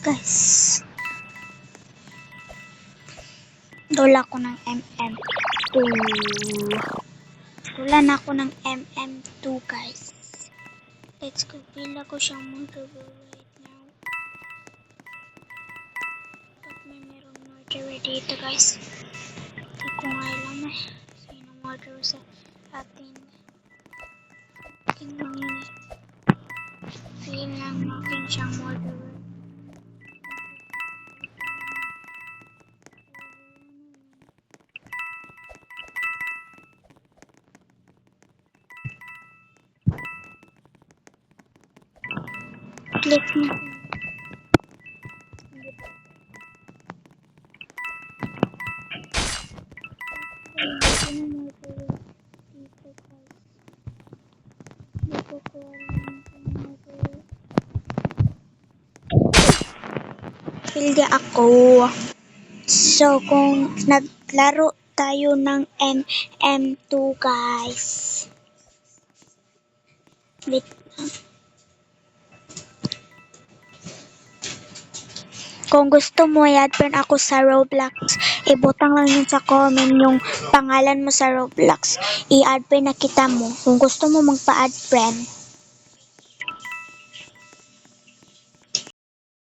guys. Dula ko ng MM2. Dula na ako ng MM2 guys. Let's go. Pila ko siyang murderer right now. But may merong murderer dito guys. Hindi ko nga alam sino murderer sa atin. Tingnan yun feel lang natin siyang murderer. Click mo. Pildi ako. So, kung naglaro tayo ng MM2 guys. Wait. Kung gusto mo i-add friend ako sa Roblox, ibutang lang yun sa comment yung pangalan mo sa Roblox. I-add friend na kita mo. Kung gusto mo magpa-add friend.